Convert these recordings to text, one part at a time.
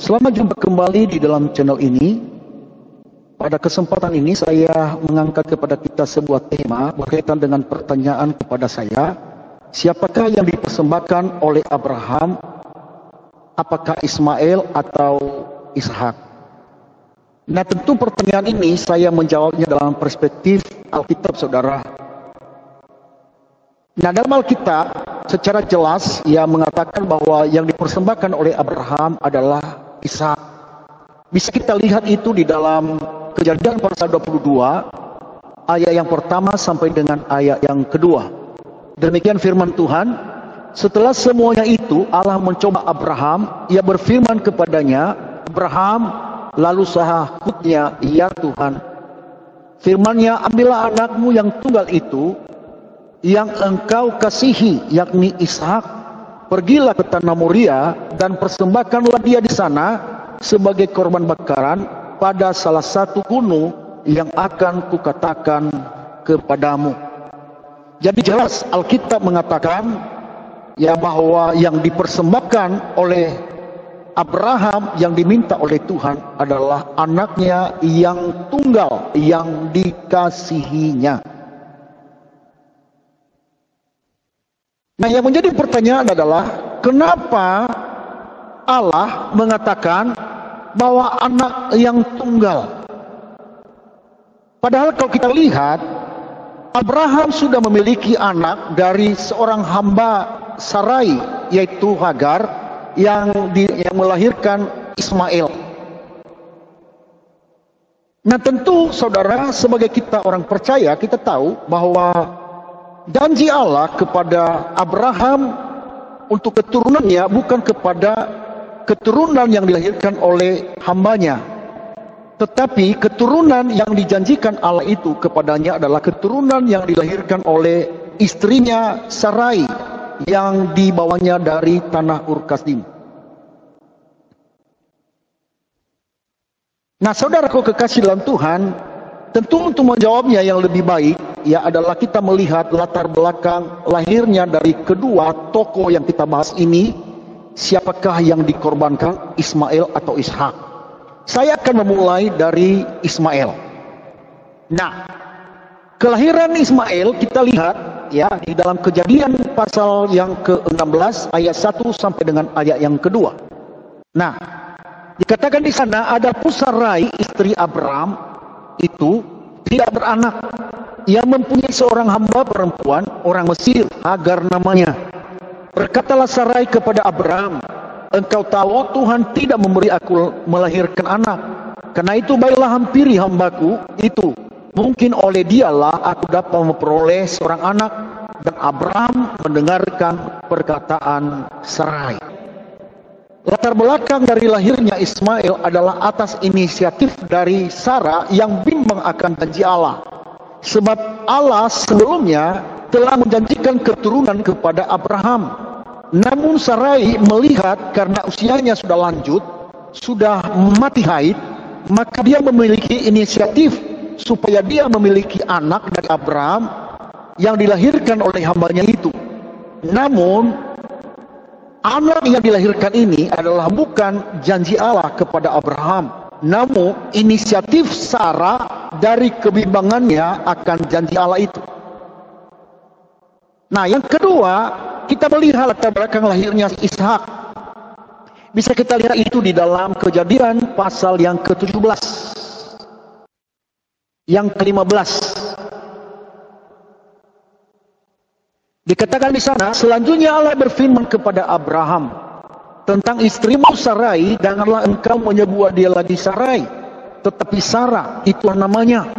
Selamat jumpa kembali di dalam channel ini. Pada kesempatan ini saya mengangkat kepada kita sebuah tema berkaitan dengan pertanyaan kepada saya, siapakah yang dipersembahkan oleh Abraham? Apakah Ismail atau Ishak? Nah, tentu pertanyaan ini saya menjawabnya dalam perspektif Alkitab, saudara. Nah, dalam Alkitab secara jelas ia mengatakan bahwa yang dipersembahkan oleh Abraham adalah Ishak. Bisa kita lihat itu di dalam Kejadian pasal 22 ayat yang pertama sampai dengan ayat yang kedua. Demikian firman Tuhan. Setelah semuanya itu Allah mencoba Abraham. Ia berfirman kepadanya, Abraham, lalu sahutnya, ya Tuhan. Firman-Nya, ambillah anakmu yang tunggal itu yang engkau kasihi, yakni Ishak. Pergilah ke tanah Moria dan persembahkanlah dia di sana sebagai korban bakaran pada salah satu gunung yang akan kukatakan kepadamu. Jadi jelas Alkitab mengatakan ya bahwa yang dipersembahkan oleh Abraham, yang diminta oleh Tuhan adalah anaknya yang tunggal, yang dikasihinya. Nah, yang menjadi pertanyaan adalah kenapa Allah mengatakan bahwa anak yang tunggal? Padahal kalau kita lihat, Abraham sudah memiliki anak dari seorang hamba Sarai, yaitu Hagar, yang melahirkan Ismail. Nah, tentu saudara, sebagai kita orang percaya, kita tahu bahwa janji Allah kepada Abraham untuk keturunannya bukan kepada keturunan yang dilahirkan oleh hambanya, tetapi keturunan yang dijanjikan Allah itu kepadanya adalah keturunan yang dilahirkan oleh istrinya Sarai yang dibawanya dari tanah Ur Kasdim. Nah, saudaraku kekasih dalam Tuhan, tentu untuk menjawabnya yang lebih baik ya adalah kita melihat latar belakang lahirnya dari kedua tokoh yang kita bahas ini. Siapakah yang dikorbankan, Ismail atau Ishak? Saya akan memulai dari Ismail. Nah, kelahiran Ismail kita lihat ya di dalam Kejadian pasal yang ke-16 ayat 1 sampai dengan ayat yang kedua. Nah, dikatakan di sana ada Sarai istri Abraham itu tidak beranak. Ia mempunyai seorang hamba perempuan orang Mesir, Hagar namanya. Berkatalah Sarai kepada Abraham, engkau tahu Tuhan tidak memberi aku melahirkan anak. Karena itu baiklah hampiri hambaku itu. Mungkin oleh dialah aku dapat memperoleh seorang anak. Dan Abraham mendengarkan perkataan Sarai. Latar belakang dari lahirnya Ismail adalah atas inisiatif dari Sarah yang bimbang akan janji Allah. Sebab Allah sebelumnya telah menjanjikan keturunan kepada Abraham. Namun Sarai melihat karena usianya sudah lanjut, sudah mati haid, maka dia memiliki inisiatif supaya dia memiliki anak dari Abraham yang dilahirkan oleh hambanya itu. Namun anak yang dilahirkan ini adalah bukan janji Allah kepada Abraham, namun inisiatif Sarah dari kebimbangannya akan janji Allah itu. Nah, yang kedua, kita melihat latar belakang lahirnya Ishak. Bisa kita lihat itu di dalam Kejadian pasal yang ke-17, yang ke-15. Dikatakan di sana, selanjutnya Allah berfirman kepada Abraham tentang istrimu Sarai, janganlah engkau menyebut dia lagi Sarai, tetapi Sarah itu namanya.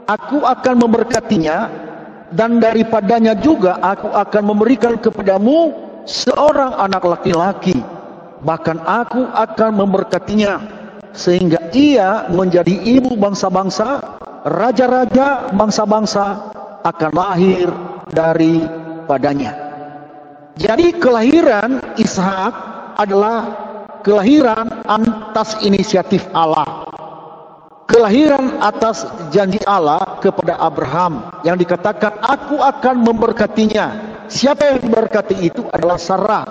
Aku akan memberkatinya, dan daripadanya juga aku akan memberikan kepadamu seorang anak laki-laki. Bahkan aku akan memberkatinya sehingga ia menjadi ibu bangsa-bangsa, raja-raja bangsa-bangsa akan lahir daripadanya. Jadi kelahiran Ishak adalah kelahiran atas inisiatif Allah. Kelahiran atas janji Allah kepada Abraham yang dikatakan aku akan memberkatinya. Siapa yang diberkati itu adalah Sarah.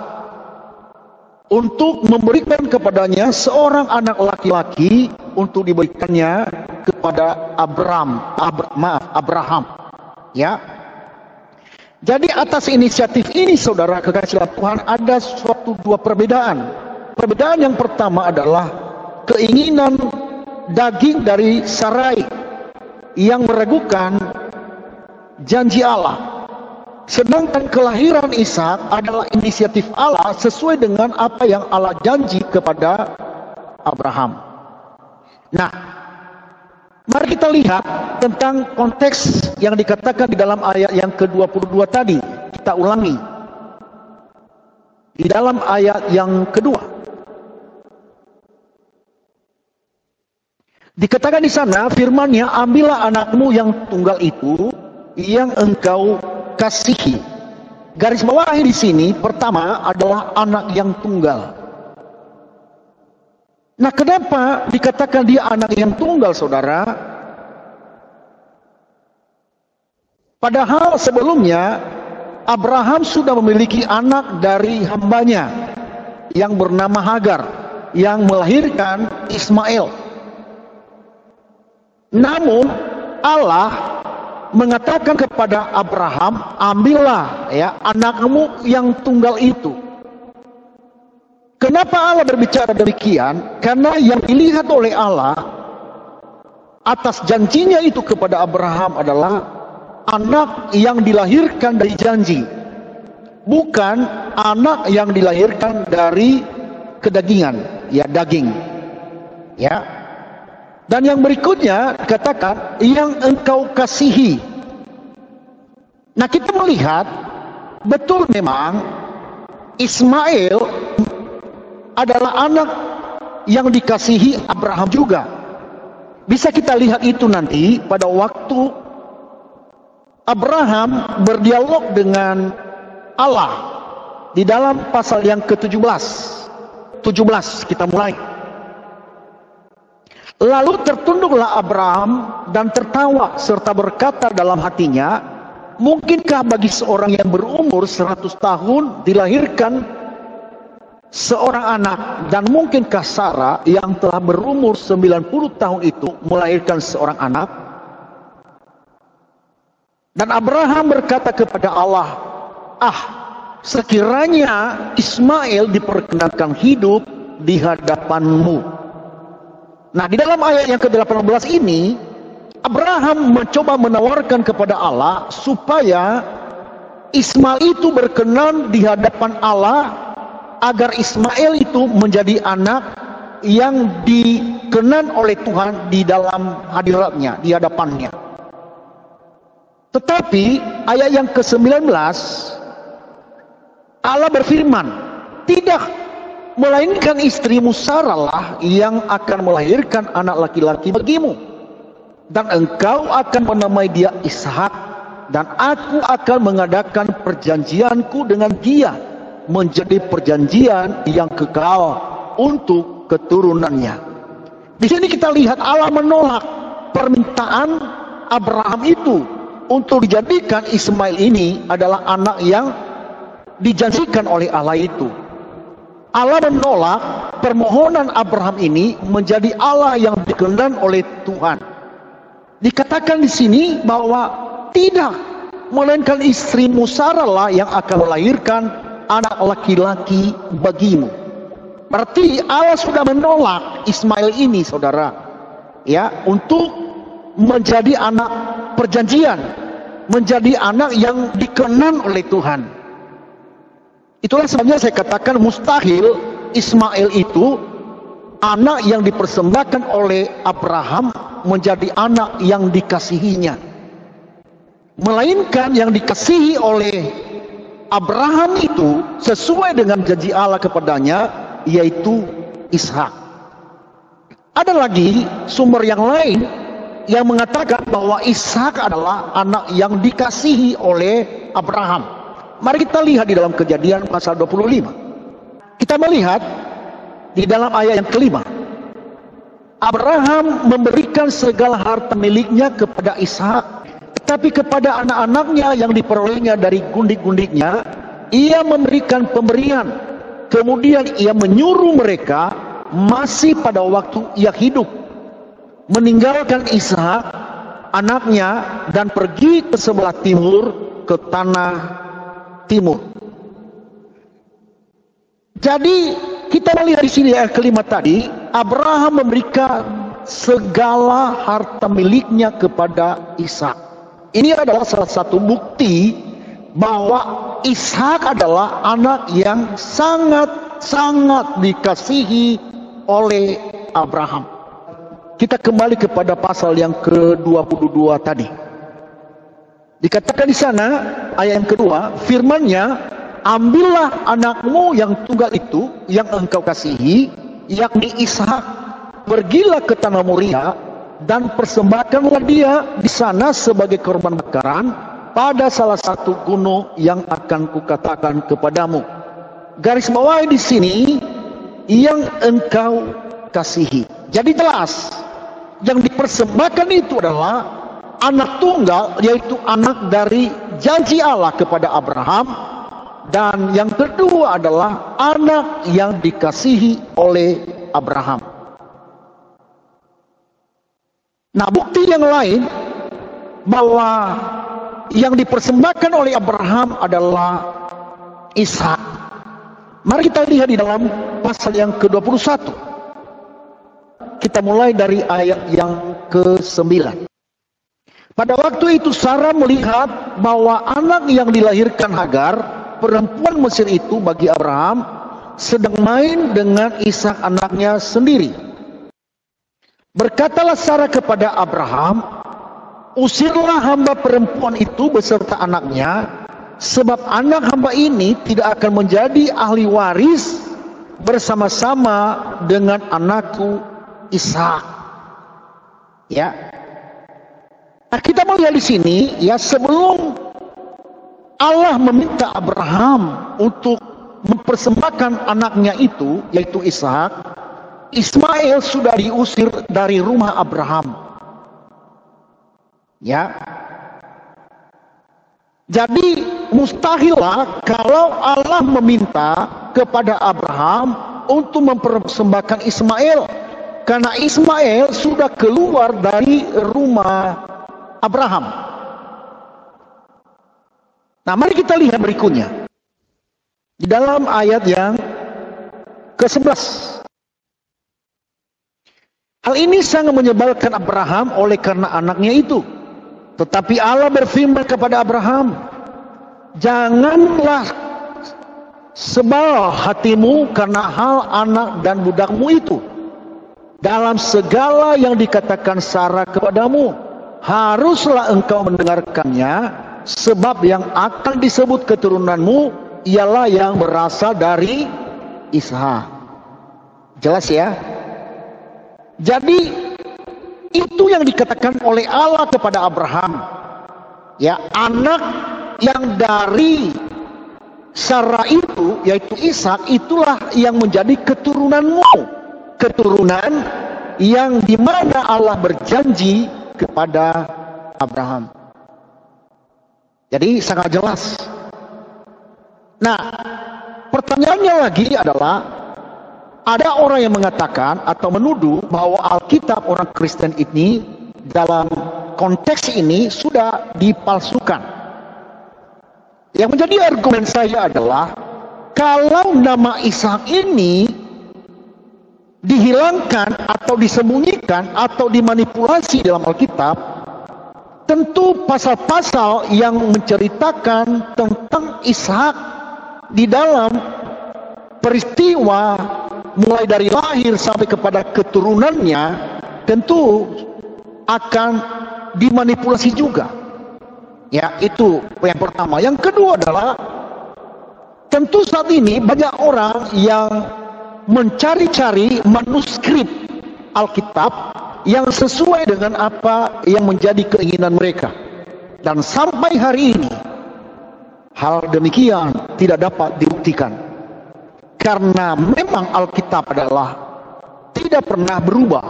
untuk memberikan kepadanya seorang anak laki-laki untuk diberikannya kepada Abraham. Ya. Jadi atas inisiatif ini, saudara kekasih Tuhan, ada suatu dua perbedaan. Perbedaan yang pertama adalah keinginan daging dari Sarai yang meragukan janji Allah. Sedangkan kelahiran Ishak adalah inisiatif Allah sesuai dengan apa yang Allah janji kepada Abraham. Nah, mari kita lihat tentang konteks yang dikatakan di dalam ayat yang ke-22 tadi. Kita ulangi. Di dalam ayat yang kedua. Dikatakan di sana, firman-Nya, ambillah anakmu yang tunggal itu, yang engkau kasihi. Garis bawahi di sini pertama adalah anak yang tunggal. Nah, kenapa dikatakan dia anak yang tunggal, saudara? Padahal sebelumnya Abraham sudah memiliki anak dari hambanya yang bernama Hagar, yang melahirkan Ismail. Namun Allah mengatakan kepada Abraham, ambillah ya anakmu yang tunggal itu. Kenapa Allah berbicara demikian? Karena yang dilihat oleh Allah atas janjinya itu kepada Abraham adalah anak yang dilahirkan dari janji, bukan anak yang dilahirkan dari kedagingan, ya daging. Ya. Dan yang berikutnya katakan yang engkau kasihi. Nah, kita melihat betul memang Ismail adalah anak yang dikasihi Abraham juga. Bisa kita lihat itu nanti pada waktu Abraham berdialog dengan Allah di dalam pasal yang ke-17. 17 kita mulai. Lalu tertunduklah Abraham dan tertawa serta berkata dalam hatinya, mungkinkah bagi seorang yang berumur 100 tahun dilahirkan seorang anak, dan mungkinkah Sarah yang telah berumur 90 tahun itu melahirkan seorang anak? Dan Abraham berkata kepada Allah, sekiranya Ismail diperkenankan hidup di hadapanmu. Nah, di dalam ayat yang ke-18 ini, Abraham mencoba menawarkan kepada Allah supaya Ismail itu berkenan di hadapan Allah, agar Ismail itu menjadi anak yang dikenan oleh Tuhan di dalam hadiratnya, di hadapannya. Tetapi ayat yang ke-19, Allah berfirman, tidak, melainkan istrimu Sarah lah yang akan melahirkan anak laki-laki bagimu, dan engkau akan menamai dia Ishak, dan aku akan mengadakan perjanjianku dengan dia menjadi perjanjian yang kekal untuk keturunannya. Di sini kita lihat Allah menolak permintaan Abraham itu untuk dijadikan Ismail ini adalah anak yang dijanjikan oleh Allah itu. Allah menolak permohonan Abraham ini menjadi Allah yang dikenan oleh Tuhan. Dikatakan di sini bahwa tidak, melainkan istrimu Sarah lah yang akan melahirkan anak laki-laki bagimu. Berarti Allah sudah menolak Ismail ini, saudara, ya, untuk menjadi anak perjanjian, menjadi anak yang dikenan oleh Tuhan. Itulah sebabnya saya katakan mustahil Ismail itu anak yang dipersembahkan oleh Abraham menjadi anak yang dikasihinya. Melainkan yang dikasihi oleh Abraham itu sesuai dengan janji Allah kepadanya, yaitu Ishak. Ada lagi sumber yang lain yang mengatakan bahwa Ishak adalah anak yang dikasihi oleh Abraham. Mari kita lihat di dalam Kejadian pasal 25. Kita melihat di dalam ayat yang kelima, Abraham memberikan segala harta miliknya kepada Ishak, tetapi kepada anak-anaknya yang diperolehnya dari gundik-gundiknya, ia memberikan pemberian kemudian ia menyuruh mereka masih pada waktu ia hidup meninggalkan Ishak anaknya dan pergi ke sebelah timur, ke tanah timur. Jadi kita melihat di sini ayat kelima tadi, Abraham memberikan segala harta miliknya kepada Ishak. Ini adalah salah satu bukti bahwa Ishak adalah anak yang sangat dikasihi oleh Abraham. Kita kembali kepada pasal yang ke-22 tadi. Dikatakan di sana ayat yang kedua, firman-Nya, ambillah anakmu yang tunggal itu yang engkau kasihi, yakni Ishak, pergilah ke tanah Moria dan persembahkanlah dia di sana sebagai korban bakaran pada salah satu gunung yang akan kukatakan kepadamu. Garis bawahi di sini, yang engkau kasihi. Jadi jelas, yang dipersembahkan itu adalah anak tunggal, yaitu anak dari janji Allah kepada Abraham. Dan yang kedua adalah anak yang dikasihi oleh Abraham. Nah, bukti yang lain bahwa yang dipersembahkan oleh Abraham adalah Ishak. Mari kita lihat di dalam pasal yang ke-21. Kita mulai dari ayat yang ke-9. Pada waktu itu Sarah melihat bahwa anak yang dilahirkan Hagar, perempuan Mesir itu bagi Abraham, sedang main dengan Ishak anaknya sendiri. Berkatalah Sarah kepada Abraham, usirlah hamba perempuan itu beserta anaknya, sebab anak hamba ini tidak akan menjadi ahli waris bersama-sama dengan anakku Ishak. Ya. Nah, kita melihat di sini, ya, sebelum Allah meminta Abraham untuk mempersembahkan anaknya itu, yaitu Ishak, Ismail sudah diusir dari rumah Abraham. Ya. Jadi mustahillah kalau Allah meminta kepada Abraham untuk mempersembahkan Ismail, karena Ismail sudah keluar dari rumah Abraham. Nah, mari kita lihat berikutnya. Di dalam ayat yang ke-11. Hal ini sangat menyebalkan Abraham oleh karena anaknya itu. Tetapi Allah berfirman kepada Abraham, janganlah sebal hatimu karena hal anak dan budakmu itu. Dalam segala yang dikatakan Sarah kepadamu, haruslah engkau mendengarkannya, sebab yang akan disebut keturunanmu ialah yang berasal dari Ishak. Jelas ya? Jadi itu yang dikatakan oleh Allah kepada Abraham. Ya, anak yang dari Sarah itu, yaitu Ishak, itulah yang menjadi keturunanmu. Keturunan yang dimana Allah berjanji kepada Abraham. Jadi sangat jelas. Nah, pertanyaannya lagi adalah, ada orang yang mengatakan atau menuduh bahwa Alkitab orang Kristen ini dalam konteks ini sudah dipalsukan. Yang menjadi argumen saya adalah, kalau nama Ishak ini dihilangkan atau disembunyikan atau dimanipulasi dalam Alkitab, tentu pasal-pasal yang menceritakan tentang Ishak di dalam peristiwa mulai dari lahir sampai kepada keturunannya tentu akan dimanipulasi juga. Ya, itu yang pertama. Yang kedua adalah, tentu saat ini banyak orang yang mencari-cari manuskrip Alkitab yang sesuai dengan apa yang menjadi keinginan mereka. Dan sampai hari ini hal demikian tidak dapat dibuktikan, karena memang Alkitab adalah tidak pernah berubah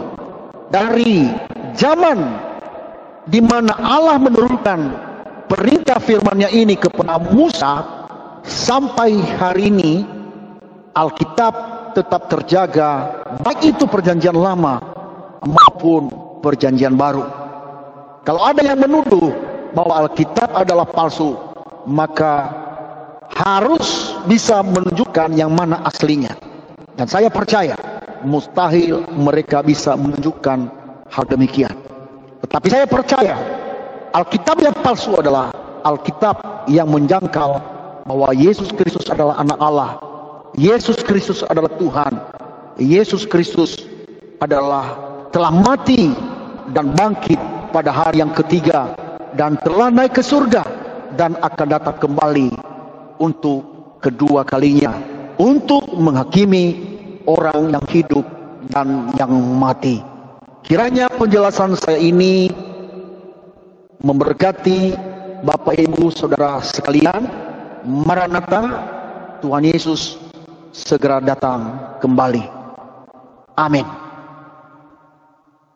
dari zaman di mana Allah menurunkan perintah firman-Nya ini kepada Musa sampai hari ini. Alkitab tetap terjaga, baik itu perjanjian lama maupun perjanjian baru. Kalau ada yang menuduh bahwa Alkitab adalah palsu, maka harus bisa menunjukkan yang mana aslinya. Dan saya percaya mustahil mereka bisa menunjukkan hal demikian. Tetapi saya percaya Alkitab yang palsu adalah Alkitab yang menjangkal bahwa Yesus Kristus adalah anak Allah, Yesus Kristus adalah Tuhan, Yesus Kristus adalah telah mati dan bangkit pada hari yang ketiga, dan telah naik ke surga dan akan datang kembali untuk kedua kalinya, untuk menghakimi orang yang hidup dan yang mati. Kiranya penjelasan saya ini memberkati Bapak Ibu Saudara sekalian. Maranatha, Tuhan Yesus segera datang kembali. Amin.